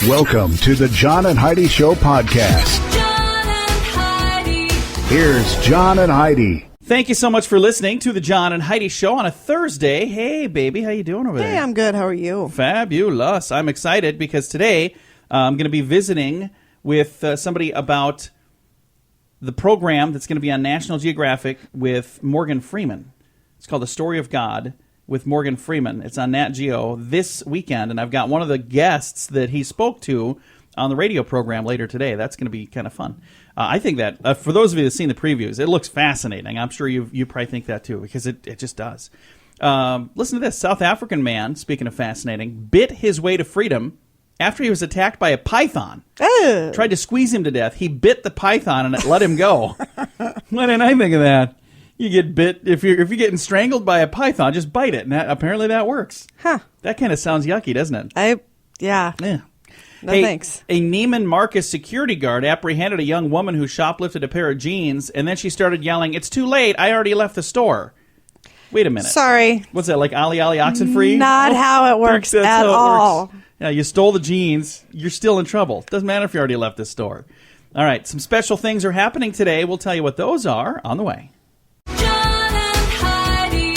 Welcome to the John and Heidi Show podcast. John and Heidi. Here's John and Heidi. Thank you so much for listening to the John and Heidi Show on a Thursday. Hey, baby, how you doing over there? Hey, I'm good. How are you? Fabulous. I'm excited because today I'm going to be visiting with somebody about the program that's going to be on National Geographic with Morgan Freeman. It's called The Story of God with Morgan Freeman. It's on Nat Geo this weekend, and I've got one of the guests that he spoke to on the radio program later today. That's going to be kind of fun. I think that, for those of you that have seen the previews, it looks fascinating. I'm sure you probably think that too, because it just does. Listen to this. South African man, speaking of fascinating, bit his way to freedom after he was attacked by a python. Tried to squeeze him to death. He bit the python and it let him go. Why didn't I think of that? You get bit, if you're getting strangled by a python, just bite it. And apparently that works. Huh. That kind of sounds yucky, doesn't it? Yeah. No, thanks. A Neiman Marcus security guard apprehended a young woman who shoplifted a pair of jeans, and then she started yelling, "It's too late, I already left the store." Wait a minute. Sorry. What's that, like Ollie Ollie Oxenfree? Not how it works at all. Yeah, you stole the jeans, you're still in trouble. Doesn't matter if you already left the store. All right, some special things are happening today. We'll tell you what those are on the way. John and Heidi.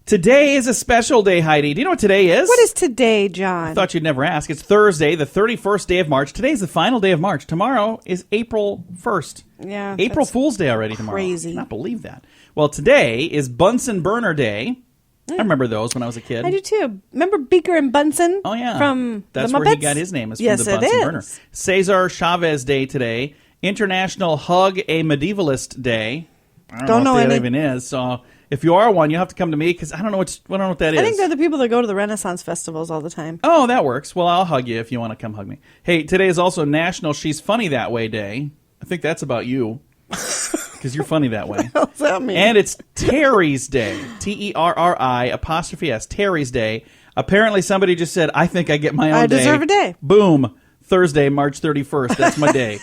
Today is a special day, Heidi. Do you know what today is? What is today, John? I thought you'd never ask. It's Thursday, the 31st day of March. Today's the final day of March. Tomorrow is April 1st. Yeah. April Fool's Day already tomorrow. Crazy. I cannot believe that. Well, today is Bunsen Burner Day. I remember those when I was a kid. I do too. Remember Beaker and Bunsen? Oh, yeah. From That's the where he Muppets? got his name, is from Yes, the Bunsen it Burner. is. Cesar Chavez Day today. International Hug a Medievalist Day. I don't know what that any. even is. So if you are one, you'll have to come to me because I don't know what that is. I think they're the people that go to the Renaissance festivals all the time. Oh, that works. Well, I'll hug you if you want to come hug me. Hey, today is also National She's Funny That Way Day. I think that's about you because you're funny that way. What does that mean? And it's Terry's Day. Terri''S. Terry's Day. Apparently somebody just said, I think I get my own day. I deserve a day. Boom. Thursday, March 31st. That's my day.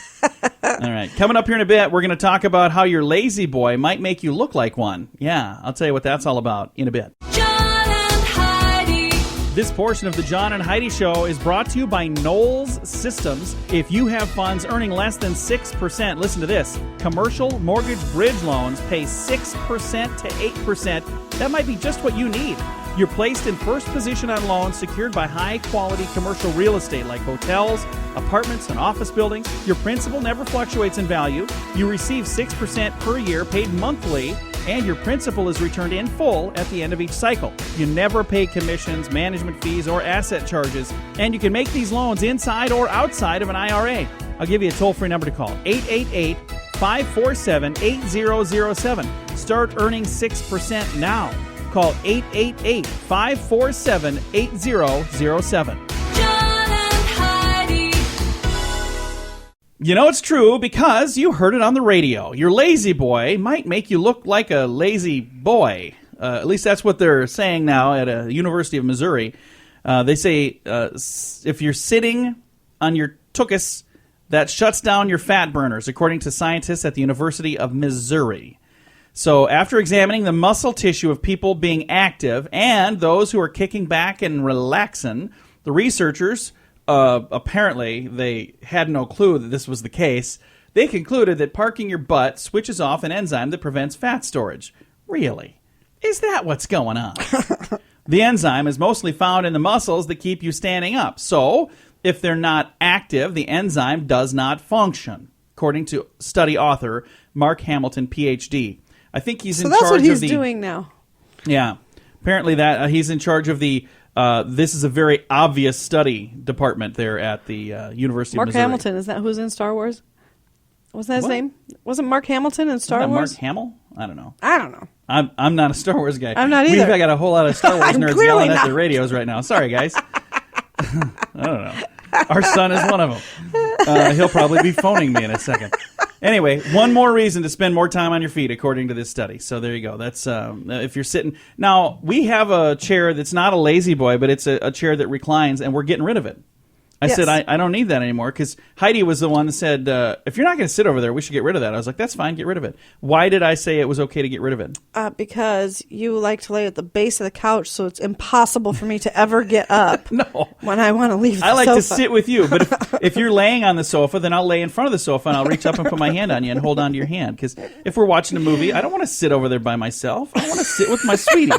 All right. Coming up here in a bit, we're going to talk about how your lazy boy might make you look like one. Yeah, I'll tell you what that's all about in a bit. John and Heidi. This portion of the John and Heidi Show is brought to you by Knowles Systems. If you have funds earning less than 6%, listen to this. Commercial mortgage bridge loans pay 6% to 8%. That might be just what you need. You're placed in first position on loans secured by high-quality commercial real estate like hotels, apartments, and office buildings. Your principal never fluctuates in value. You receive 6% per year paid monthly, and your principal is returned in full at the end of each cycle. You never pay commissions, management fees, or asset charges, and you can make these loans inside or outside of an IRA. I'll give you a toll-free number to call, 888-547-8007. Start earning 6% now. Call 888-547-8007. John and Heidi. You know it's true because you heard it on the radio. Your lazy boy might make you look like a lazy boy. At least that's what they're saying now at a University of Missouri. They say if you're sitting on your tuchus, that shuts down your fat burners, according to scientists at the University of Missouri. So after examining the muscle tissue of people being active and those who are kicking back and relaxing, the researchers, apparently they had no clue that this was the case. They concluded that parking your butt switches off an enzyme that prevents fat storage. Really? Is that what's going on? The enzyme is mostly found in the muscles that keep you standing up. So if they're not active, the enzyme does not function, according to study author Mark Hamilton, Ph.D. I think he's in charge of the... So that's what he's doing now. Yeah. Apparently that he's in charge of the... this is a very obvious study department there at the University of Missouri. Mark Hamilton, is that who's in Star Wars? Wasn't that his name? Wasn't Mark Hamilton in Star Wars? Mark Hamill? I don't know. I don't know. I'm not a Star Wars guy. I'm not either. We've got a whole lot of Star Wars nerds clearly yelling at not. their radios right now. Sorry, guys. I don't know. Our son is one of them. He'll probably be phoning me in a second. Anyway, one more reason to spend more time on your feet, according to this study. So there you go. That's if you're sitting. Now, we have a chair that's not a lazy boy, but it's a chair that reclines, and we're getting rid of it. I Yes. said, I don't need that anymore, because Heidi was the one that said, if you're not going to sit over there, we should get rid of that. I was like, that's fine, get rid of it. Why did I say it was okay to get rid of it? Because you like to lay at the base of the couch, so it's impossible for me to ever get up No. when I want to leave the I like sofa. to sit with you, but if you're laying on the sofa, then I'll lay in front of the sofa and I'll reach up and put my hand on you and hold on to your hand. Because if we're watching a movie, I don't want to sit over there by myself. I want to sit with my sweetie.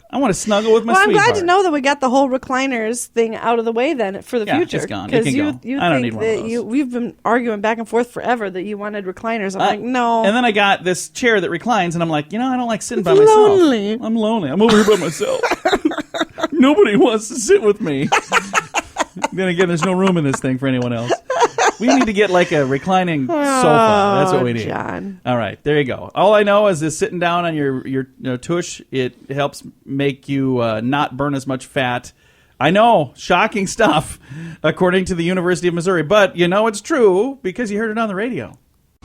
I want to snuggle with my Well, I'm sweetheart. glad to know that we got the whole recliners thing out of the way then for the Yeah, future. it's gone. It can you, go. you I don't think need one of that those. we've been arguing back and forth forever that you wanted recliners. I'm like, no. And then I got this chair that reclines, and I'm like, I don't like sitting by It's myself. lonely. I'm lonely. I'm over here by myself. Nobody wants to sit with me. Then again, there's no room in this thing for anyone else. We need to get like a reclining sofa. That's what we need. John. All right, there you go. All I know is this sitting down on your tush, it helps make you not burn as much fat. I know, shocking stuff, according to the University of Missouri. But it's true because you heard it on the radio.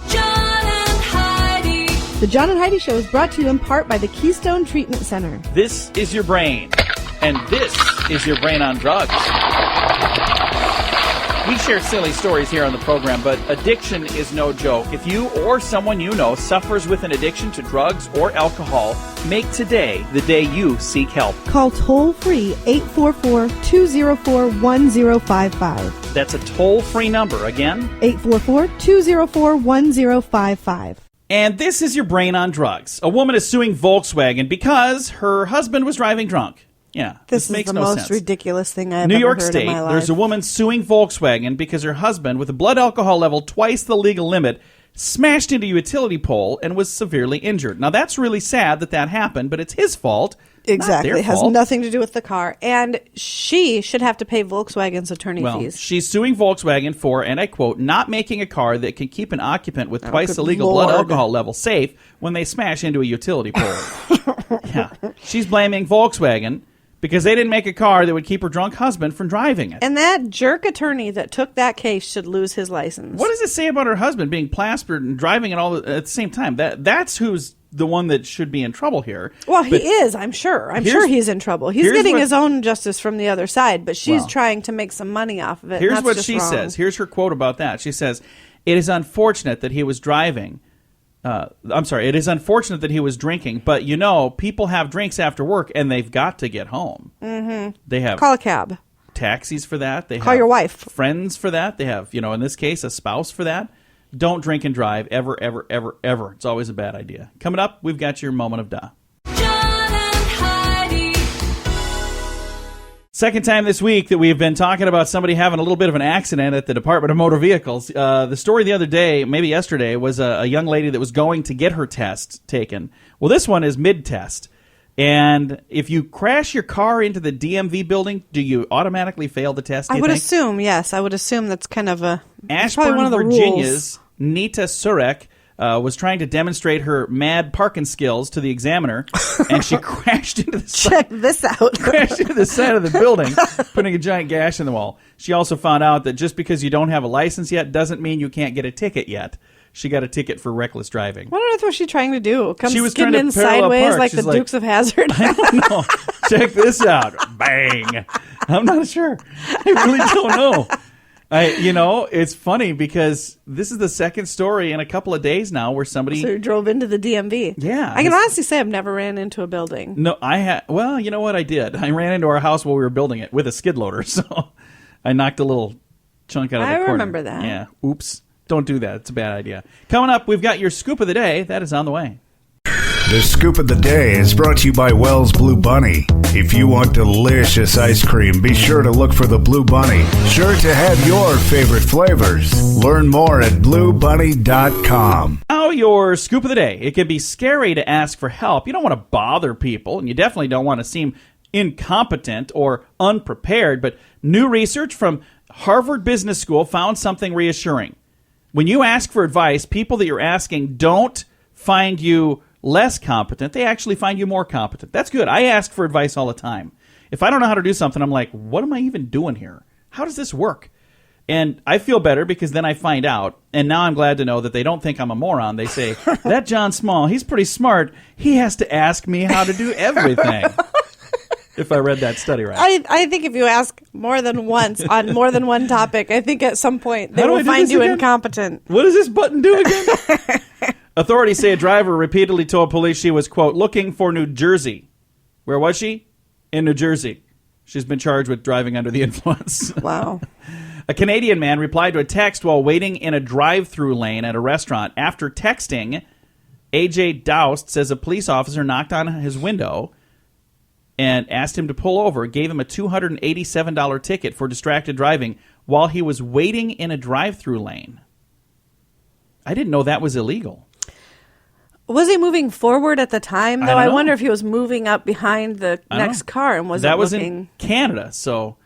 John and Heidi. The John and Heidi Show is brought to you in part by the Keystone Treatment Center. This is your brain, and this is your brain on drugs. We share silly stories here on the program, but addiction is no joke. If you or someone you know suffers with an addiction to drugs or alcohol, make today the day you seek help. Call toll-free 844-204-1055. That's a toll-free number. Again, 844-204-1055. and this is your brain on drugs. A woman is suing Volkswagen because her husband was driving drunk. Yeah, This makes is the no most sense. ridiculous thing I've New ever York heard State, in my life. there's a woman suing Volkswagen because her husband, with a blood alcohol level twice the legal limit, smashed into a utility pole and was severely injured. Now, that's really sad that happened, but it's his fault. Exactly. Not their It has fault. nothing to do with the car. And she should have to pay Volkswagen's attorney Well, fees. she's suing Volkswagen for, and I quote, not making a car that can keep an occupant with twice good the legal blood Lord. alcohol level safe when they smash into a utility pole. Yeah. She's blaming Volkswagen because they didn't make a car that would keep her drunk husband from driving it. And that jerk attorney that took that case should lose his license. What does it say about her husband being plastered and driving it all at the same time? That's who's the one that should be in trouble here. Well, But he is, I'm sure. I'm here's- sure he's in trouble. He's here's getting what- his own justice from the other side, but she's Well, trying to make some money off of it. and Here's that's what just she wrong. says. Here's her quote about that. She says, "It is unfortunate that he was driving. It is unfortunate that he was drinking, but people have drinks after work and they've got to get home. Mm-hmm. They have Call a cab. taxis for that. They Call have your wife. friends for that. They have, in this case, a spouse for that. Don't drink and drive ever, ever, ever, ever. It's always a bad idea. Coming up, we've got your moment of duh. John and Heidi. Second time this week that we've been talking about somebody having a little bit of an accident at the Department of Motor Vehicles. The story the other day, maybe yesterday, was a young lady that was going to get her test taken. Well, this one is mid-test. And if you crash your car into the DMV building, do you automatically fail the test, do I you would think? assume, yes. I would assume that's kind of a... it's probably Ashburn, one of the Virginia's Nita Surek was trying to demonstrate her mad parking skills to the examiner, and she crashed into the Check this out. crashed into the side of the building, putting a giant gash in the wall. She also found out that just because you don't have a license yet doesn't mean you can't get a ticket yet. She got a ticket for reckless driving. What on earth was she trying to do? Come She was skidding trying in to parallel sideways park. like She's the like- Dukes of Hazzard? I don't know. Check this out. Bang. I'm not sure. I really don't know. It's funny because this is the second story in a couple of days now where somebody... So you drove into the DMV. Yeah. I can honestly say I've never ran into a building. No, well, you know what I did? I ran into our house while we were building it with a skid loader, so I knocked a little chunk out of the I corner. remember that. Yeah. Oops. Don't do that. It's a bad idea. Coming up, we've got your scoop of the day. That is on the way. The Scoop of the Day is brought to you by Wells Blue Bunny. If you want delicious ice cream, be sure to look for the Blue Bunny. Sure to have your favorite flavors. Learn more at bluebunny.com. Now, your scoop of the day. It can be scary to ask for help. You don't want to bother people, and you definitely don't want to seem incompetent or unprepared, but new research from Harvard Business School found something reassuring. When you ask for advice, people that you're asking don't find you less competent. They actually find you more competent. That's good. I ask for advice all the time. If I don't know how to do something, I'm like, what am I even doing here? How does this work? And I feel better because then I find out. And now I'm glad to know that they don't think I'm a moron. They say, that John Small, he's pretty smart. He has to ask me how to do everything. if I read that study right. I think if you ask more than once on more than one topic, I think at some point they How do I will do find this you again? incompetent. What does this button do again? Authorities say a driver repeatedly told police she was, quote, looking for New Jersey. Where was she? In New Jersey. She's been charged with driving under the influence. Wow. A Canadian man replied to a text while waiting in a drive-through lane at a restaurant. After texting, AJ Doust says a police officer knocked on his window and asked him to pull over, gave him a $287 ticket for distracted driving while he was waiting in a drive-through lane. I didn't know that was illegal. Was he moving forward at the time, though? don't I know. wonder if he was moving up behind the I don't next know. car and wasn't That was looking. in Canada, so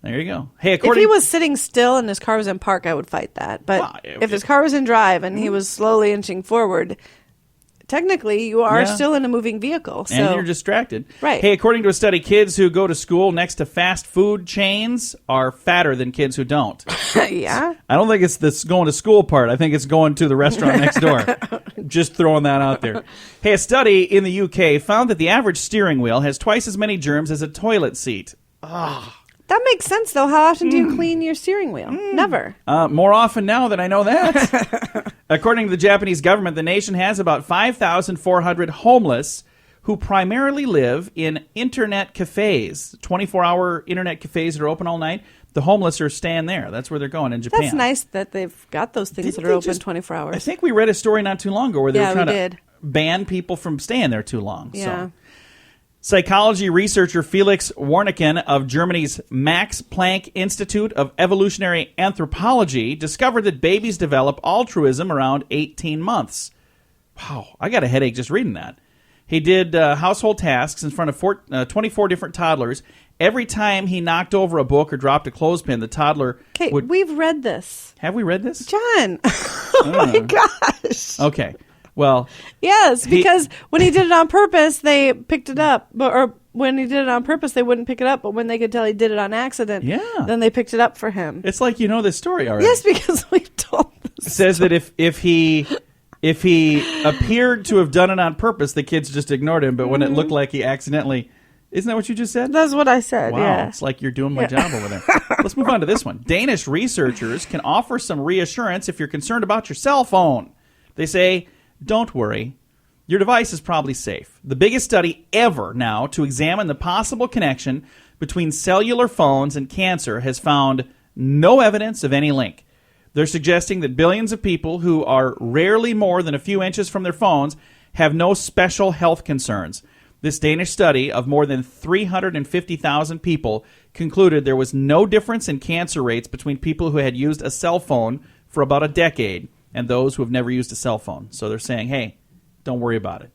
there you go. Hey, If according he was sitting still and his car was in park, I would fight that. But Well, if his car was in drive and he was slowly inching forward, technically you are Yeah. still in a moving vehicle. So and you're distracted. Right. Hey, according to a study, kids who go to school next to fast food chains are fatter than kids who don't. yeah. I don't think it's this going to school part. I think it's going to the restaurant next door. Just throwing that out there. Hey, a study in the UK found that the average steering wheel has twice as many germs as a toilet seat. That makes sense, though. How often do you clean your steering wheel? Never. More often now that I know that. According to the Japanese government, the nation has about 5,400 homeless who primarily live in internet cafes, 24-hour internet cafes that are open all night. The homeless are staying there. That's where they're going in Japan. That's nice that they've got those things Didn't that are they open just- 24 hours. I think we read a story not too long ago where they Yeah, were trying we to did. ban people from staying there too long. Yeah. So. Psychology researcher Felix Warneken of Germany's Max Planck Institute of Evolutionary Anthropology discovered that babies develop altruism around 18 months. Wow, I got a headache just reading that. He did household tasks in front of 24 different toddlers. Every time he knocked over a book or dropped a clothespin, the toddler Okay, would... we've read this. Have we read this? John. Oh, my gosh. Okay. Well, Yes, because when he did it on purpose, they picked it up. Or when he did it on purpose, they wouldn't pick it up. But when they could tell he did it on accident, Yeah. then they picked it up for him. it's like you know this story already. Yes, because we've told this. It says that if he appeared to have done it on purpose, the kids just ignored him. But when it looked like he accidentally... Isn't that what you just said? That's what I said, Wow, yeah. it's like you're doing my job over there. Let's move on to this one. Danish researchers can offer some reassurance if you're concerned about your cell phone. They say, don't worry. Your device is probably safe. The biggest study ever now to examine the possible connection between cellular phones and cancer has found no evidence of any link. They're suggesting that billions of people who are rarely more than a few inches from their phones have no special health concerns. This Danish study of more than 350,000 people concluded there was no difference in cancer rates between people who had used a cell phone for about a decade and those who have never used a cell phone. So they're saying, hey, don't worry about it.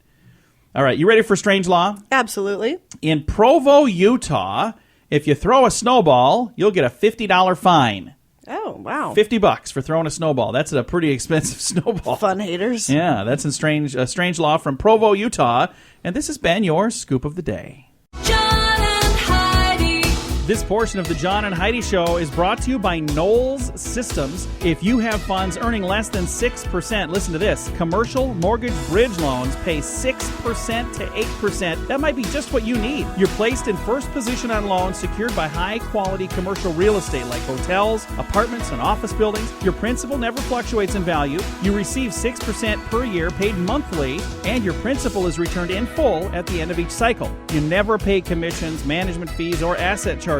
All right, you ready for Strange Law? Absolutely. In Provo, Utah, if you throw a snowball, you'll get a $50 fine. Oh, wow. $50 for throwing a snowball. That's a pretty expensive snowball. Fun haters. Yeah, that's in Strange Law from Provo, Utah. And this has been your Scoop of the Day. John and Heidi. This portion of the John and Heidi Show is brought to you by Knowles Systems. If you have funds earning less than 6%, listen to this. Commercial mortgage bridge loans pay 6% to 8%. That might be just what you need. You're placed in first position on loans secured by high-quality commercial real estate like hotels, apartments, and office buildings. Your principal never fluctuates in value. You receive 6% per year paid monthly, and your principal is returned in full at the end of each cycle. You never pay commissions, management fees, or asset charges,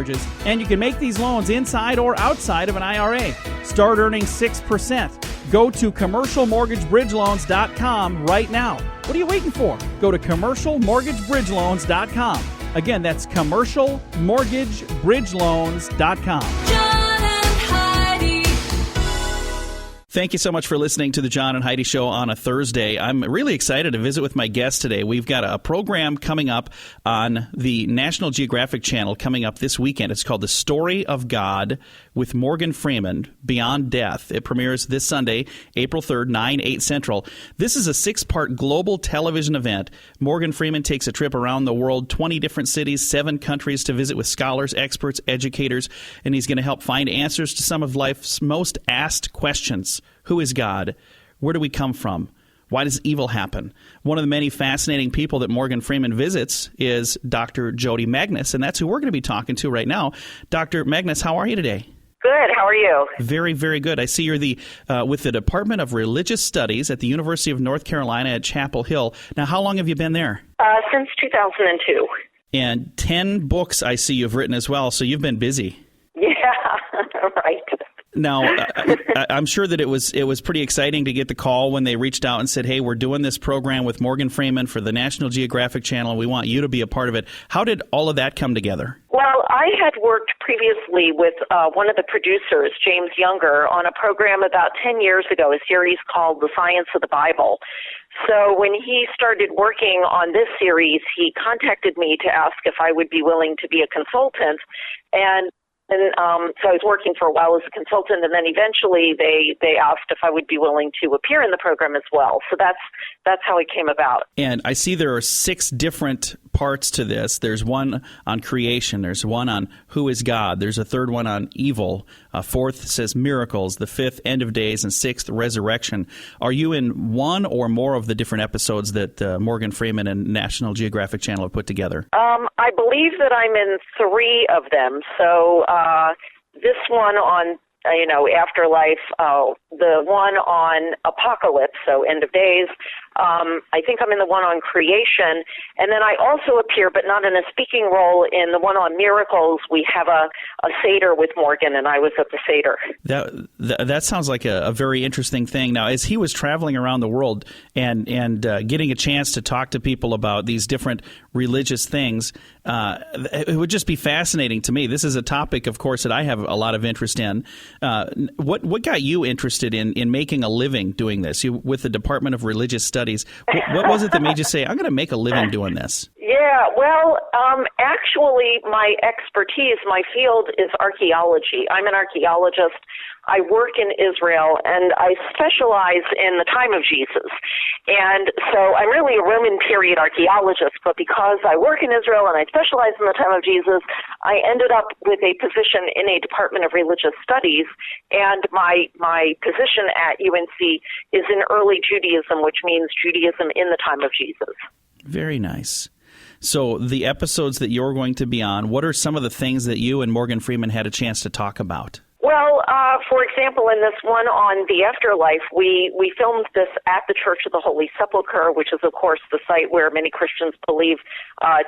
and you can make these loans inside or outside of an IRA. Start earning 6%. Go to commercialmortgagebridgeloans.com right now. What are you waiting for? Go to commercialmortgagebridgeloans.com. Again, that's commercialmortgagebridgeloans.com. John and Heidi. Thank you so much for listening to the John and Heidi Show on a Thursday. I'm really excited to visit with my guest today. We've got a program coming up on the National Geographic Channel coming up this weekend. It's called The Story of God with Morgan Freeman, Beyond Death. It premieres this Sunday, April 3rd, 9, 8 Central. This is a 6-part global television event. Morgan Freeman takes a trip around the world, 20 different cities, 7 countries to visit with scholars, experts, educators, and he's going to help find answers to some of life's most asked questions. Who is God? Where do we come from? Why does evil happen? One of the many fascinating people that Morgan Freeman visits is Dr. Jodi Magness, and that's who we're going to be talking to right now. Dr. Magness, how are you today? Good. How are you? Very, very good. I see you're with the Department of Religious Studies at the University of North Carolina at Chapel Hill. Now, how long have you been there? Since 2002. And 10 books I see you've written as well, so you've been busy. Yeah, right. Now, I'm sure that it was pretty exciting to get the call when they reached out and said, hey, we're doing this program with Morgan Freeman for the National Geographic Channel. We want you to be a part of it. How did all of that come together? Well, I had worked previously with one of the producers, James Younger, on a program about 10 years ago, a series called The Science of the Bible. So when he started working on this series, he contacted me to ask if I would be willing to be a consultant. And so I was working for a while as a consultant, and then eventually they asked if I would be willing to appear in the program as well. So that's how it came about. And I see there are 6 different parts to this. There's one on creation. There's one on who is God. There's a third one on evil. Fourth says miracles. The fifth, end of days. And sixth, resurrection. Are you in one or more of the different episodes that Morgan Freeman and National Geographic Channel have put together? I believe that I'm in 3 of them. So this one on afterlife, the one on apocalypse, so end of days. I think I'm in the one on creation, and then I also appear, but not in a speaking role, in the one on miracles. We have a Seder with Morgan, and I was at the Seder. That sounds like a very interesting thing. Now, as he was traveling around the world and getting a chance to talk to people about these different religious things, it would just be fascinating to me. This is a topic, of course, that I have a lot of interest in. What got you interested in making a living doing this? You with the Department of Religious Studies. What was it that made you say, I'm going to make a living doing this? Yeah, well, actually, my expertise, my field is archaeology. I'm an archaeologist. I work in Israel, and I specialize in the time of Jesus. And so I'm really a Roman period archaeologist, but because I work in Israel and I specialize in the time of Jesus, I ended up with a position in a Department of Religious Studies, and my position at UNC is in early Judaism, which means Judaism in the time of Jesus. Very nice. So the episodes that you're going to be on, what are some of the things that you and Morgan Freeman had a chance to talk about? Well, for example, in this one on the afterlife, we filmed this at the Church of the Holy Sepulchre, which is, of course, the site where many Christians believe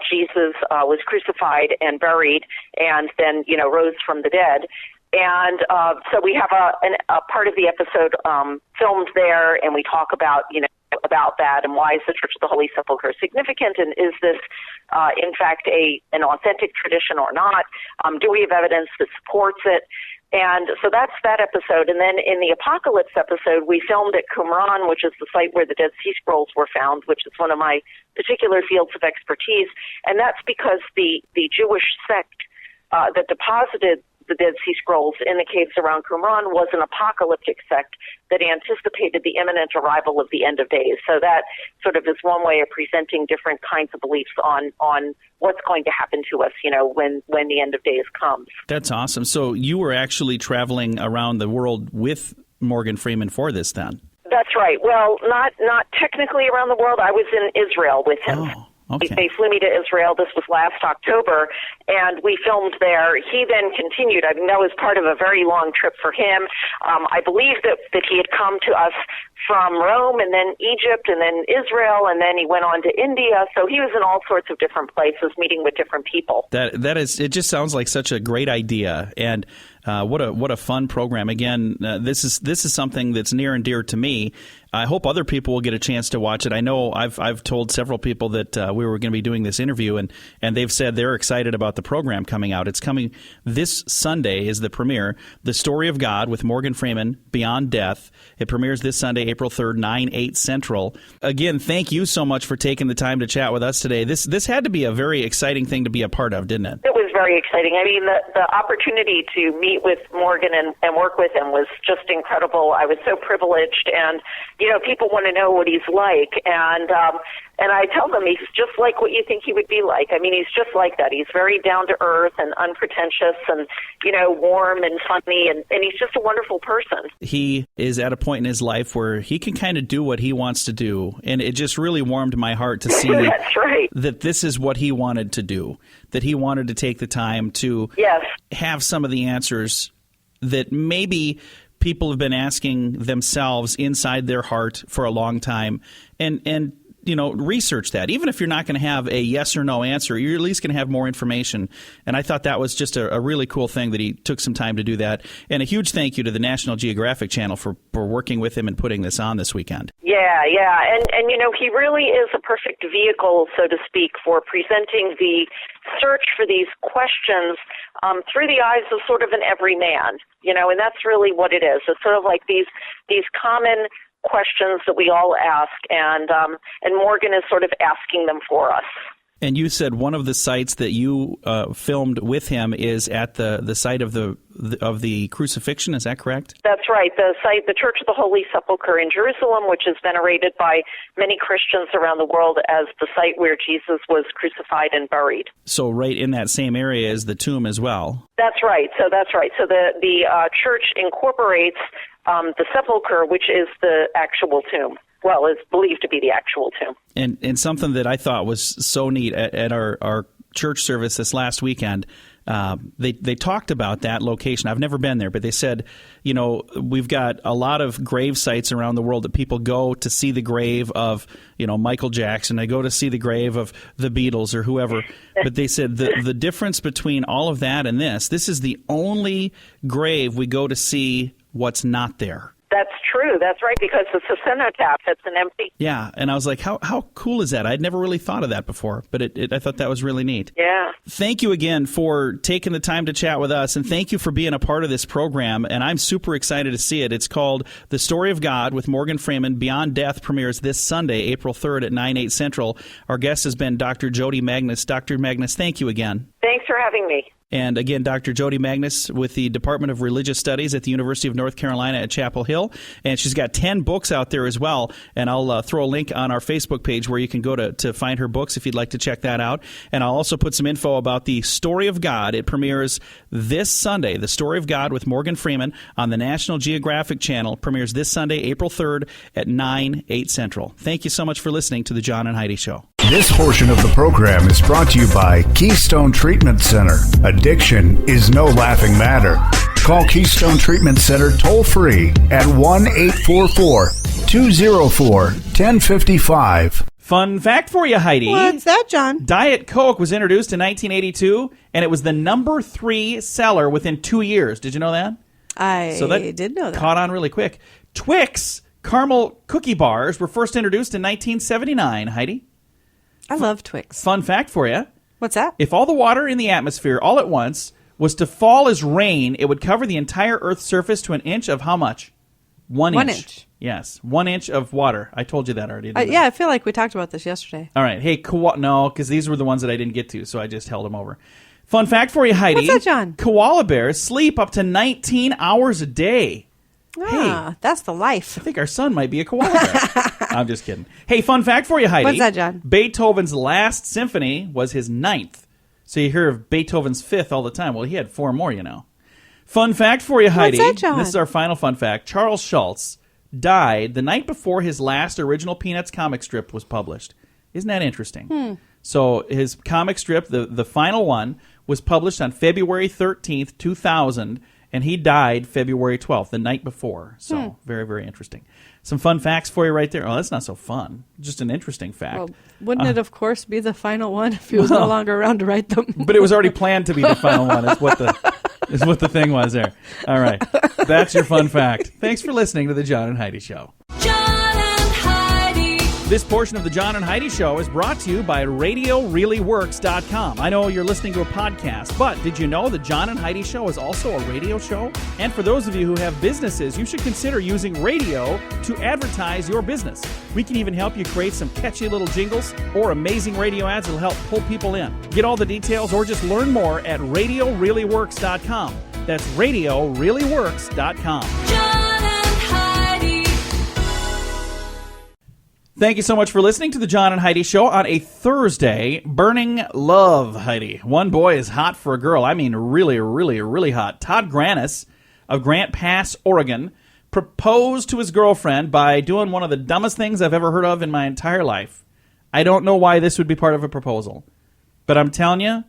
Jesus was crucified and buried and then, rose from the dead. And so we have a part of the episode filmed there, and we talk about, about that and why is the Church of the Holy Sepulchre significant, and is this, in fact, an authentic tradition or not? Do we have evidence that supports it? And so that's that episode. And then in the Apocalypse episode, we filmed at Qumran, which is the site where the Dead Sea Scrolls were found, which is one of my particular fields of expertise. And that's because the Jewish sect that deposited the Dead Sea Scrolls in the caves around Qumran was an apocalyptic sect that anticipated the imminent arrival of the end of days. So that sort of is one way of presenting different kinds of beliefs on what's going to happen to us, when the end of days comes. That's awesome. So you were actually traveling around the world with Morgan Freeman for this then? That's right. Well, not technically around the world. I was in Israel with him. Oh. Okay. They flew me to Israel. This was last October, and we filmed there. He then continued. I mean, that was part of a very long trip for him. I believe that he had come to us from Rome and then Egypt and then Israel, and then he went on to India. So he was in all sorts of different places meeting with different people. That is, it just sounds like such a great idea. And what a fun program. Again, this is something that's near and dear to me. I hope other people will get a chance to watch it. I know I've told several people that we were going to be doing this interview, and they've said they're excited about the program coming out. It's coming this Sunday is the premiere, The Story of God with Morgan Freeman, Beyond Death. It premieres this Sunday, April 3rd, 9/8 Central. Again, thank you so much for taking the time to chat with us today. This had to be a very exciting thing to be a part of, didn't it? It was very exciting. I mean, the opportunity to meet with Morgan and work with him was just incredible. I was so privileged, and, people want to know what he's like, and I tell them he's just like what you think he would be like. I mean, he's just like that. He's very down to earth and unpretentious and, warm and funny, and he's just a wonderful person. He is at a point in his life where he can kind of do what he wants to do, and it just really warmed my heart to see That's right. that this is what he wanted to do, that he wanted to take the time to have some of the answers that maybe people have been asking themselves inside their heart for a long time, and research that. Even if you're not going to have a yes or no answer, you're at least going to have more information. And I thought that was just a really cool thing that he took some time to do that. And a huge thank you to the National Geographic Channel for working with him and putting this on this weekend. Yeah. And he really is a perfect vehicle, so to speak, for presenting the search for these questions through the eyes of sort of an everyman, and that's really what it is. It's sort of like these common questions that we all ask, and Morgan is sort of asking them for us. And you said one of the sites that you filmed with him is at the site of the crucifixion. Is that correct? That's right. The site, the Church of the Holy Sepulchre in Jerusalem, which is venerated by many Christians around the world as the site where Jesus was crucified and buried. So right in that same area is the tomb as well. That's right. So the church incorporates the sepulchre, which is the actual tomb. Well, it's believed to be the actual tomb. And something that I thought was so neat at our church service this last weekend, they talked about that location. I've never been there, but they said, we've got a lot of grave sites around the world that people go to see the grave of, Michael Jackson. They go to see the grave of the Beatles or whoever. But they said the difference between all of that and this is the only grave we go to see what's not there. That's true. That's right, because it's a cenotaph. It's an empty. Yeah, and I was like, how cool is that? I'd never really thought of that before, but I thought that was really neat. Yeah. Thank you again for taking the time to chat with us, and thank you for being a part of this program, and I'm super excited to see it. It's called The Story of God with Morgan Freeman. Beyond Death premieres this Sunday, April 3rd at 9/8 Central. Our guest has been Dr. Jodi Magness. Dr. Magness, thank you again. Thanks for having me. And again, Dr. Jodi Magness with the Department of Religious Studies at the University of North Carolina at Chapel Hill. And she's got 10 books out there as well. And I'll throw a link on our Facebook page where you can go to find her books if you'd like to check that out. And I'll also put some info about The Story of God. It premieres this Sunday. The Story of God with Morgan Freeman on the National Geographic Channel premieres this Sunday, April 3rd at 9/8 Central. Thank you so much for listening to The John and Heidi Show. This portion of the program is brought to you by Keystone Treatment Center. Addiction is no laughing matter. Call Keystone Treatment Center toll-free at 1-844-204-1055. Fun fact for you, Heidi. What's that, John? Diet Coke was introduced in 1982, and it was the number 3 seller within 2 years. Did you know that? I did know that. Caught on really quick. Twix caramel cookie bars were first introduced in 1979, Heidi. I love Twix. Fun fact for you. What's that? If all the water in the atmosphere all at once was to fall as rain, it would cover the entire Earth's surface to an inch of how much? 1 inch. 1 inch. Yes, 1 inch of water. I told you that already. Yeah, I feel like we talked about this yesterday. All right. Hey, no, because these were the ones that I didn't get to, so I just held them over. Fun fact for you, Heidi. What's that, John? Koala bears sleep up to 19 hours a day. Ah, Hey. that's the life. I think our son might be a koala bear. I'm just kidding. Hey, fun fact for you, Heidi. What's that, John? Beethoven's last symphony was his 9th. So you hear of Beethoven's 5th all the time. Well, he had 4 more, Fun fact for you, Heidi. What's that, John? This is our final fun fact. Charles Schulz died the night before his last original Peanuts comic strip was published. Isn't that interesting? So his comic strip, the final one, was published on February 13th, 2000, and he died February 12th, the night before. So very, very interesting. Some fun facts for you right there. Oh, that's not so fun. Just an interesting fact. Well, wouldn't it, of course, be the final one if he was no longer around to write them? But it was already planned to be the final one, is what the thing was there. All right. That's your fun fact. Thanks for listening to The John and Heidi Show. John and Heidi. This portion of the John and Heidi Show is brought to you by RadioReallyWorks.com. I know you're listening to a podcast, but did you know the John and Heidi Show is also a radio show? And for those of you who have businesses, you should consider using radio to advertise your business. We can even help you create some catchy little jingles or amazing radio ads that'll help pull people in. Get all the details or just learn more at RadioReallyWorks.com. That's RadioReallyWorks.com. John and Heidi. Thank you so much for listening to the John and Heidi Show on a Thursday. Burning love, Heidi. One boy is hot for a girl. I mean, really, really, really hot. Todd Grannis of Grant Pass, Oregon, proposed to his girlfriend by doing one of the dumbest things I've ever heard of in my entire life. I don't know why this would be part of a proposal, but I'm telling you,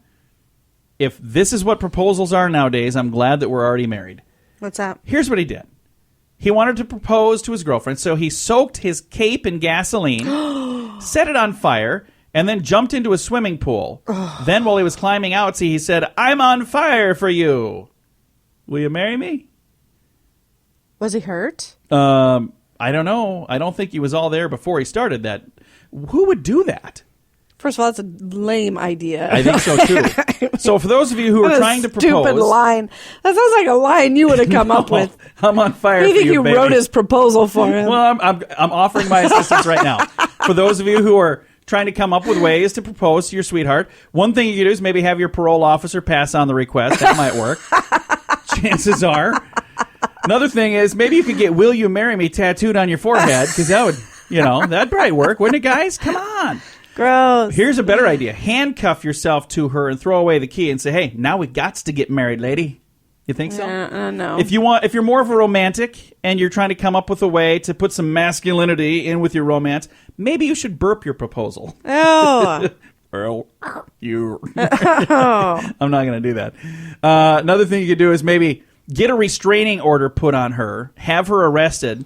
if this is what proposals are nowadays, I'm glad that we're already married. What's that? Here's what he did. He wanted to propose to his girlfriend, so he soaked his cape in gasoline, set it on fire, and then jumped into a swimming pool. Then while he was climbing out, he said, "I'm on fire for you. Will you marry me?" Was he hurt? I don't know. I don't think he was all there before he started that. Who would do that? First of all, that's a lame idea. I think so, too. So for those of you who are What a trying to propose... stupid line. That sounds like a line you would have come up with. I'm on fire I for think you, you baby. wrote his proposal for him. Well, I'm offering my assistance right now. For those of you who are trying to come up with ways to propose to your sweetheart, one thing you can do is maybe have your parole officer pass on the request. That might work. Chances are. Another thing is maybe you could get "Will you marry me" tattooed on your forehead, because that would, that'd probably work, wouldn't it, guys? Come on. Gross. Here's a better idea. Handcuff yourself to her and throw away the key and say, "Hey, now we've got to get married, lady." You think so? No. If you're more of a romantic and you're trying to come up with a way to put some masculinity in with your romance, maybe you should burp your proposal. Oh. I'm not going to do that. Another thing you could do is maybe get a restraining order put on her, have her arrested,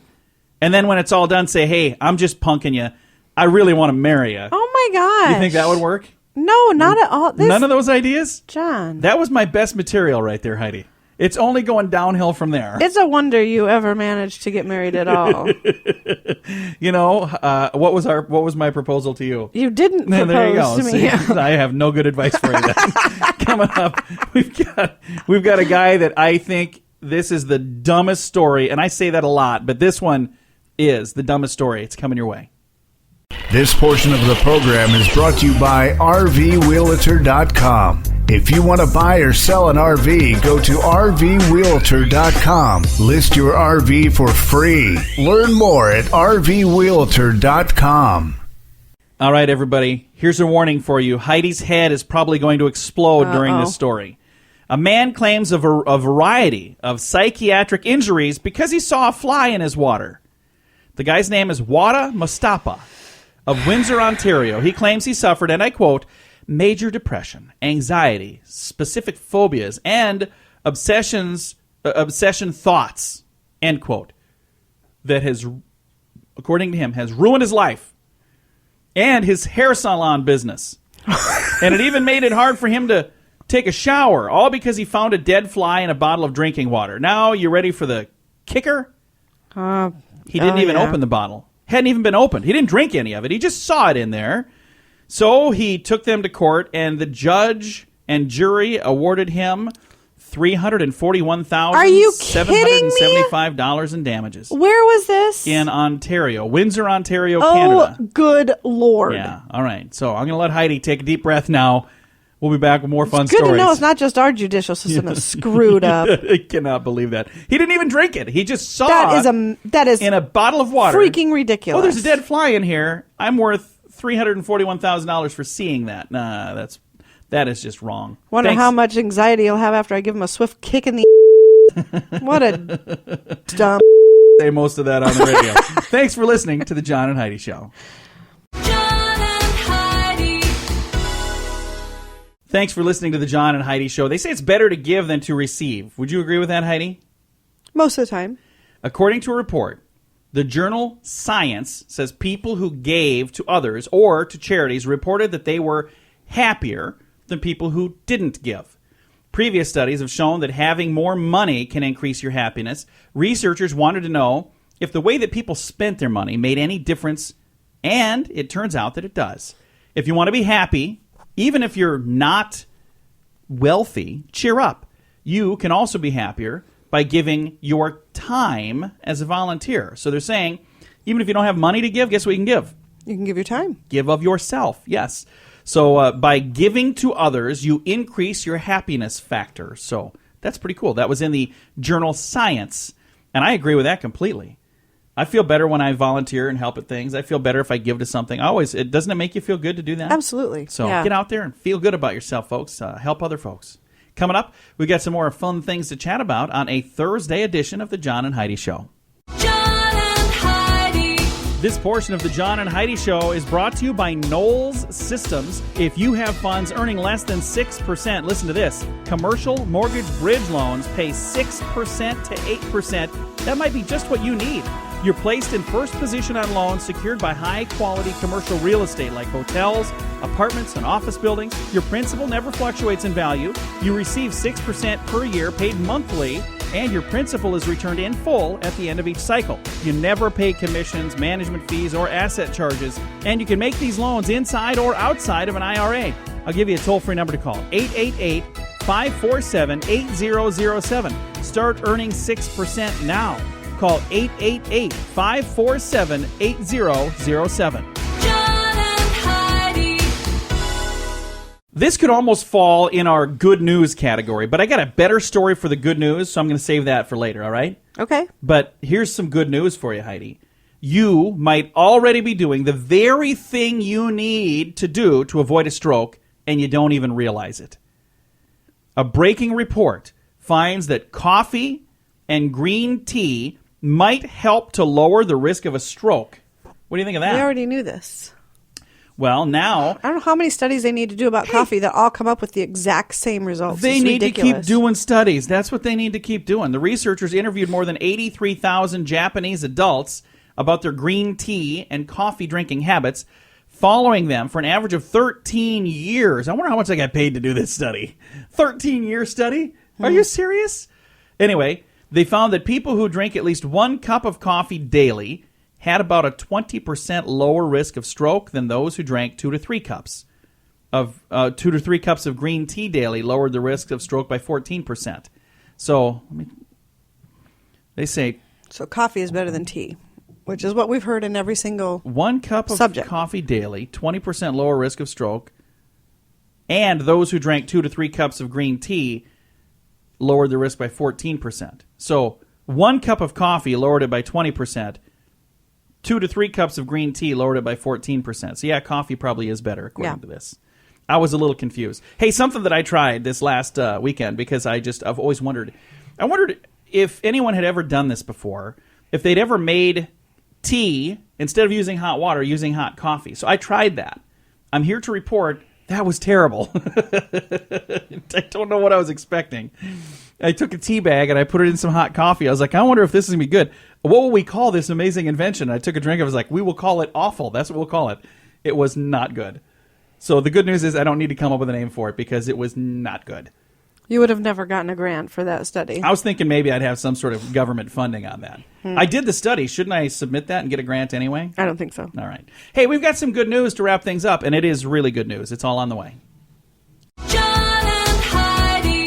and then when it's all done, say, "Hey, I'm just punking you. I really want to marry you." Oh, my gosh. You think that would work? No, not at all. None of those ideas? John. That was my best material right there, Heidi. It's only going downhill from there. It's a wonder you ever managed to get married at all. What was my proposal to you? You didn't propose There you go. to me. See, I have no good advice for you then. Coming up, we've got a guy that I think this is the dumbest story, and I say that a lot, but this one is the dumbest story. It's coming your way. This portion of the program is brought to you by RVRealtor.com. If you want to buy or sell an RV, go to RVRealtor.com. List your RV for free. Learn more at RVRealtor.com. All right, everybody. Here's a warning for you. Heidi's head is probably going to explode during this story. A man claims a variety of psychiatric injuries because he saw a fly in his water. The guy's name is Wada Mustapa of Windsor, Ontario. He claims he suffered, and I quote, "major depression, anxiety, specific phobias, and obsession thoughts," end quote, that has, according to him, has ruined his life and his hair salon business. And it even made it hard for him to take a shower, all because he found a dead fly in a bottle of drinking water. Now, you ready for the kicker? He didn't even open the bottle. Hadn't even been opened. He didn't drink any of it. He just saw it in there. So he took them to court, and the judge and jury awarded him $341,775 in damages. Where was this? In Ontario. Windsor, Ontario, Canada. Oh, good Lord. Yeah, all right. So I'm going to let Heidi take a deep breath now. We'll be back with more fun Good stories. to know it's not just our judicial system that's screwed up. I cannot believe that. He didn't even drink it. He just saw that is in a bottle of water. freaking ridiculous. Oh, there's a dead fly in here. I'm worth $341,000 for seeing that. Nah, that is just wrong. Wonder Thanks. how much anxiety he'll have after I give him a swift kick in the What a dumb Say most of that on the radio. Thanks for listening to the John and Heidi Show. John and Heidi. Thanks for listening to the John and Heidi Show. They say it's better to give than to receive. Would you agree with that, Heidi? most of the time. According to a report, the journal Science says people who gave to others or to charities reported that they were happier than people who didn't give. Previous studies have shown that having more money can increase your happiness. Researchers wanted to know if the way that people spent their money made any difference And it turns out that it does. If you want to be happy, even if you're not wealthy, cheer up. You can also be happier by giving your time as a volunteer. So they're saying, even if you don't have money to give, guess what you can give? You can give your time. Give of yourself, yes. So by giving to others, you increase your happiness factor. So that's pretty cool. That was in the journal Science, and I agree with that completely. I feel better when I volunteer and help at things. I feel better if I give to something. Doesn't it make you feel good to do that? Absolutely. So Yeah. get out there and feel good about yourself, folks. Help other folks. Coming up, we got some more fun things to chat about on a Thursday edition of the John and Heidi Show. John and Heidi. This portion of the John and Heidi Show is brought to you by Knowles Systems. If you have funds earning less than 6%, listen to this. Commercial mortgage bridge loans pay 6% to 8%. That might be just what you need. You're placed in first position on loans secured by high-quality commercial real estate like hotels, apartments, and office buildings. Your principal never fluctuates in value. You receive 6% per year paid monthly, and your principal is returned in full at the end of each cycle. You never pay commissions, management fees, or asset charges, and you can make these loans inside or outside of an IRA. I'll give you a toll-free number to call, 888-547-8007. Start earning 6% now. Call 888-547-8007. John and Heidi. This could almost fall in our good news category, but I got a better story for the good news, so I'm going to save that for later, all right? Okay. But here's some good news for you, Heidi. You might already be doing the very thing you need to do to avoid a stroke, and you don't even realize it. A breaking report finds that coffee and green tea might help to lower the risk of a stroke. What do you think of that? We already knew this. Well, now I don't know how many studies they need to do about coffee that all come up with the exact same results. they It's need ridiculous. to keep doing studies. That's what they need to keep doing. The researchers interviewed more than 83,000 Japanese adults about their green tea and coffee drinking habits, following them for an average of 13 years. I wonder how much they got paid to do this study. 13-year study? Are you serious? Anyway, they found that people who drink at least 1 cup of coffee daily had about a 20% lower risk of stroke than those who drank 2 to 3 cups. 2 to 3 cups of green tea daily lowered the risk of stroke by 14%. So, they say So coffee is better than tea, which is what we've heard in every single 1 cup of subject. coffee daily, 20% lower risk of stroke, and those who drank 2 to 3 cups of green tea lowered the risk by 14%. So 1 cup of coffee lowered it by 20%. 2 to 3 cups of green tea lowered it by 14%. So yeah, coffee probably is better according to this. I was a little confused. Hey, something that I tried this last weekend because I've always wondered. I wondered if anyone had ever done this before, if they'd ever made tea instead of using hot water, using hot coffee. So I tried that. I'm here to report that was terrible. I don't know what I was expecting. I took a tea bag and I put it in some hot coffee. I was like, I wonder if this is going to be good. What will we call this amazing invention? I took a drink. I was like, we will call it awful. That's what we'll call it. It was not good. So the good news is I don't need to come up with a name for it because it was not good. You would have never gotten a grant for that study. I was thinking maybe I'd have some sort of government funding on that. I did the study. Shouldn't I submit that and get a grant anyway? I don't think so. All right. Hey, we've got some good news to wrap things up, and it is really good news. It's all on the way. John and Heidi.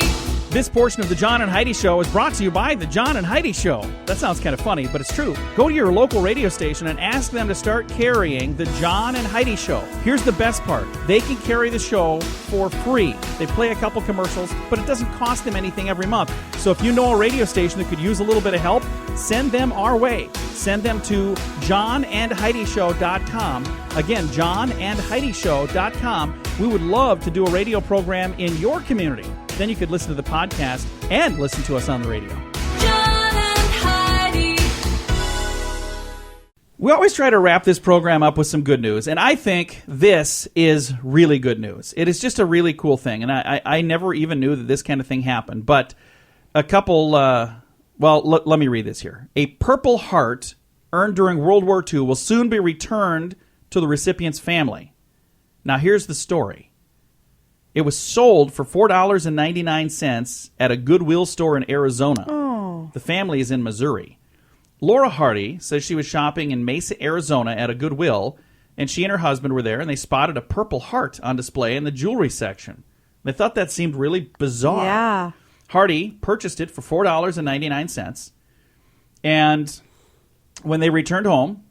This portion of the John and Heidi Show is brought to you by the John and Heidi Show. That sounds kind of funny, but it's true. Go to your local radio station and ask them to start carrying the John and Heidi Show. Here's the best part. They can carry the show for free. They play a couple commercials, but it doesn't cost them anything every month. So if you know a radio station that could use a little bit of help, send them our way. Send them to johnandheidishow.com. Again, johnandheidishow.com. We would love to do a radio program in your community. Then you could listen to the podcast and listen to us on the radio. John and Heidi. We always try to wrap this program up with some good news, and I think this is really good news. It is just a really cool thing, and I never even knew that this kind of thing happened. But a couple, let me read this here. A Purple Heart earned during World War II will soon be returned to the recipient's family. Now, here's the story. It was sold for $4.99 at a Goodwill store in Arizona. Oh. The family is in Missouri. Laura Hardy says she was shopping in Mesa, Arizona at a Goodwill and she and her husband were there, and they spotted a Purple Heart on display in the jewelry section. They thought that seemed really bizarre. Yeah. Hardy purchased it for $4.99, and when they returned home,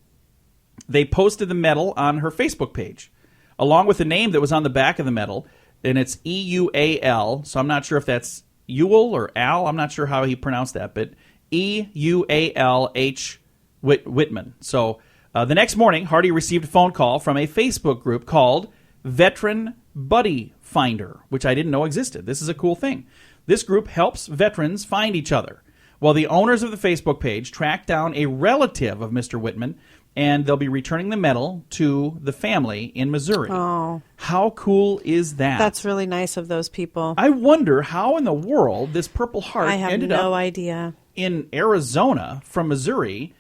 they posted the medal on her Facebook page, along with the name that was on the back of the medal, and it's E-U-A-L, so I'm not sure if that's Ewell or Al, I'm not sure how he pronounced that, but E-U-A-L-H Whitman. So the next morning, Hardy received a phone call from a Facebook group called Veteran Buddy Finder, which I didn't know existed. This is a cool thing. This group helps veterans find each other. Well, the owners of the Facebook page tracked down a relative of Mr. Whitman, and they'll be returning the medal to the family in Missouri. Oh. How cool is that? That's really nice of those people. I wonder how in the world this Purple Heart I have ended no up idea. in Arizona from Missouri,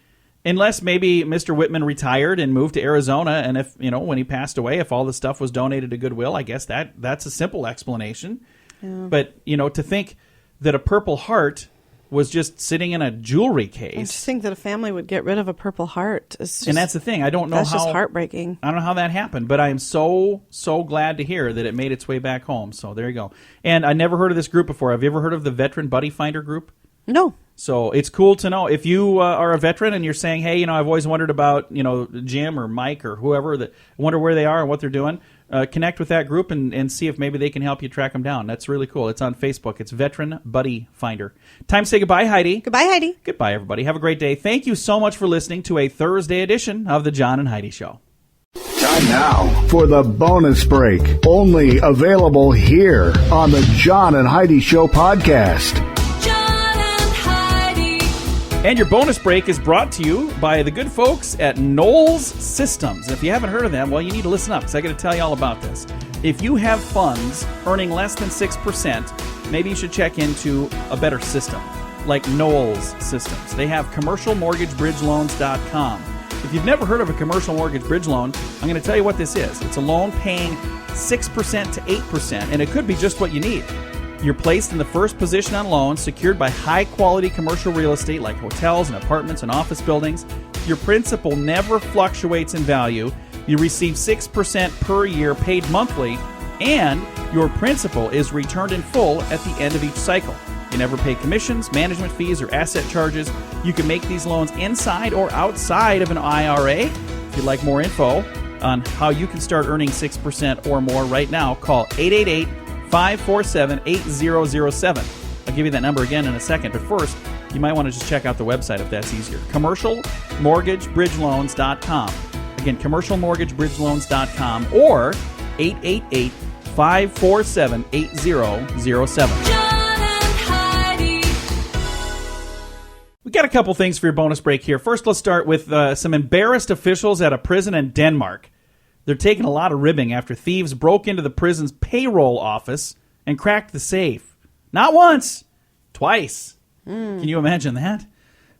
unless maybe Mr. Whitman retired and moved to Arizona, and if, when he passed away, if all the stuff was donated to Goodwill, I guess that's a simple explanation. Yeah. But, to think that a Purple Heart was just sitting in a jewelry case. I just think that a family would get rid of a Purple Heart. And that's the thing. I don't know that's how. That's just heartbreaking. I don't know how that happened, but I am so glad to hear that it made its way back home. So there you go. And I never heard of this group before. Have you ever heard of the Veteran Buddy Finder group? No. So it's cool to know. If you are a veteran and you're saying, hey, I've always wondered about, Jim or Mike or whoever, that wonder where they are and what they're doing, connect with that group and see if maybe they can help you track them down. That's really cool. It's on Facebook. It's Veteran Buddy Finder. Time to say goodbye, Heidi. Goodbye, Heidi. Goodbye, everybody. Have a great day. Thank you so much for listening to a Thursday edition of the John and Heidi Show. Time now for the bonus break. Only available here on the John and Heidi Show podcast. John and Heidi. And your bonus break is brought to you by the good folks at Knowles Systems. If you haven't heard of them, well, you need to listen up because I got to tell you all about this. If you have funds earning less than 6%, maybe you should check into a better system like Knowles Systems. They have commercialmortgagebridgeloans.com. If you've never heard of a commercial mortgage bridge loan, I'm going to tell you what this is. It's a loan paying 6% to 8%, and it could be just what you need. You're placed in the first position on loans secured by high-quality commercial real estate like hotels and apartments and office buildings. Your principal never fluctuates in value. You receive 6% per year paid monthly, and your principal is returned in full at the end of each cycle. You never pay commissions, management fees, or asset charges. You can make these loans inside or outside of an IRA. If you'd like more info on how you can start earning 6% or more right now, call 888-547-8007. I'll give you that number again in a second, but first, you might want to just check out the website if that's easier. commercialmortgagebridgeloans.com. Again, commercialmortgagebridgeloans.com or 888-547-8007. John and Heidi. We got a couple things for your bonus break here. First, let's start with some embarrassed officials at a prison in Denmark. They're taking a lot of ribbing after thieves broke into the prison's payroll office and cracked the safe. Not once, twice. Can you imagine that?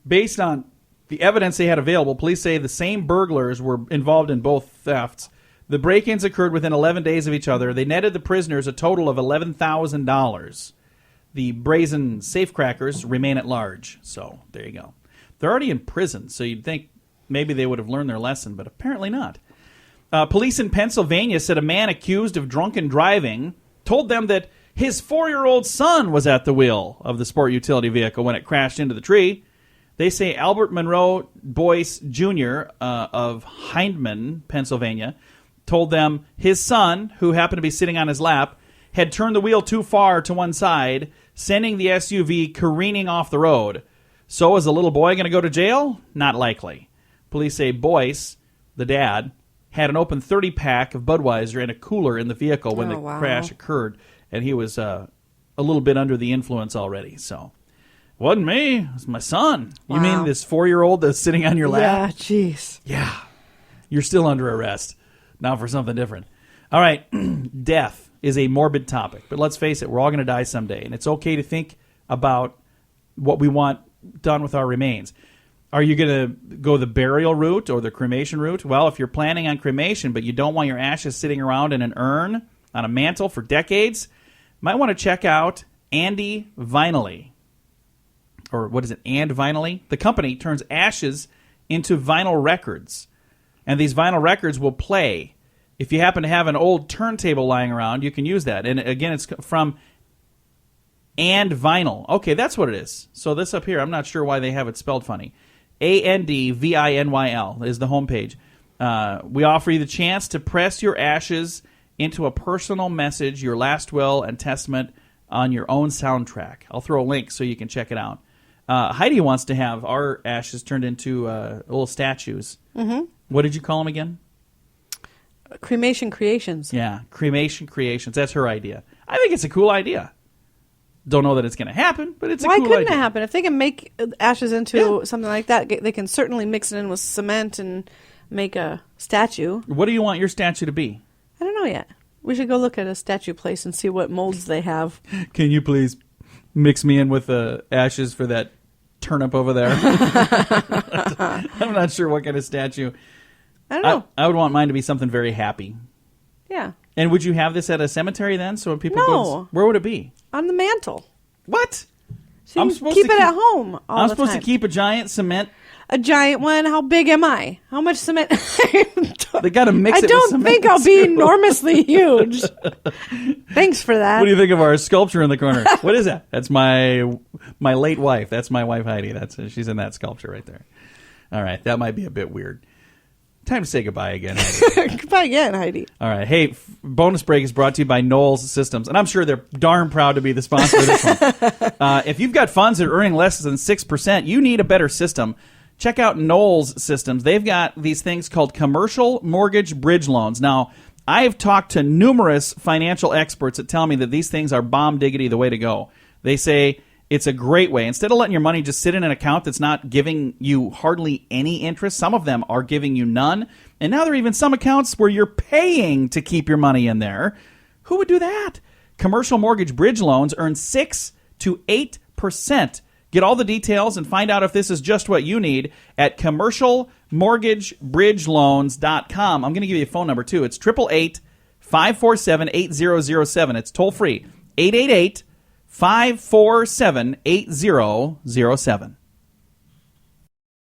Based on the evidence they had available, police say the same burglars were involved in both thefts. The break-ins occurred within 11 days of each other. They netted the prisoners a total of $11,000. The brazen safecrackers remain at large. So there you go. They're already in prison, so you'd think maybe they would have learned their lesson, but apparently not. Police in Pennsylvania said a man accused of drunken driving told them that his 4-year-old son was at the wheel of the sport utility vehicle when it crashed into the tree. They say Albert Monroe Boyce Jr. Of Hindman, Pennsylvania, told them his son, who happened to be sitting on his lap, had turned the wheel too far to one side, sending the SUV careening off the road. So is the little boy going to go to jail? Not likely. Police say Boyce, the dad, had an open 30-pack of Budweiser and a cooler in the vehicle when the crash occurred, and he was a little bit under the influence already. So, wasn't me. It was my son. Wow. You mean this 4-year-old that's sitting on your lap? Yeah, jeez. Yeah. You're still under arrest. Now for something different. All right. Death is a morbid topic, but let's face it, we're all going to die someday, and it's okay to think about what we want done with our remains. Are you going to go the burial route or the cremation route? Well, if you're planning on cremation, but you don't want your ashes sitting around in an urn on a mantle for decades, you might want to check out Andy Vinylly. Or what is it, And Vinylly? The company turns ashes into vinyl records. And these vinyl records will play. If you happen to have an old turntable lying around, you can use that. And again, it's from And Vinyl. Okay, that's what it is. So this up here, I'm not sure why they have it spelled funny. ANDVINYL is the homepage. We offer you the chance to press your ashes into a personal message, your last will and testament on your own soundtrack. I'll throw a link so you can check it out. Heidi wants to have our ashes turned into little statues. Mm-hmm. What did you call them again? Cremation Creations. Yeah, Cremation Creations. That's her idea. I think it's a cool idea. Don't know that it's going to happen, but it's a cool idea. Why couldn't it happen? If they can make ashes into something like that, they can certainly mix it in with cement and make a statue. What do you want your statue to be? I don't know yet. We should go look at a statue place and see what molds they have. Can you please mix me in with the ashes for that turnip over there? I'm not sure what kind of statue. I don't know. I would want mine to be something very happy. Yeah. And would you have this at a cemetery then? So when people No. go, where would it be? On the mantle. What? So you can keep it at home all I'm the supposed time. to keep a giant cement. A giant one? How big am I? How much cement? They got to mix I it with don't cement. think I'll be too. enormously huge. Thanks for that. What do you think of our sculpture in the corner? What is that? That's my late wife. That's my wife Heidi. She's in that sculpture right there. All right, that might be a bit weird. Time to say goodbye again, Heidi. Goodbye again, Heidi. All right. Hey, Bonus Break is brought to you by Knowles Systems, and I'm sure they're darn proud to be the sponsor of this one. If you've got funds that are earning less than 6%, you need a better system. Check out Knowles Systems. They've got these things called commercial mortgage bridge loans. Now, I have talked to numerous financial experts that tell me that these things are bomb diggity the way to go. They say it's a great way. Instead of letting your money just sit in an account that's not giving you hardly any interest, some of them are giving you none. And now there are even some accounts where you're paying to keep your money in there. Who would do that? Commercial mortgage bridge loans earn 6 to 8%. Get all the details and find out if this is just what you need at commercialmortgagebridgeloans.com. I'm going to give you a phone number, too. It's 888-547-8007. It's toll-free. 888-547-8007.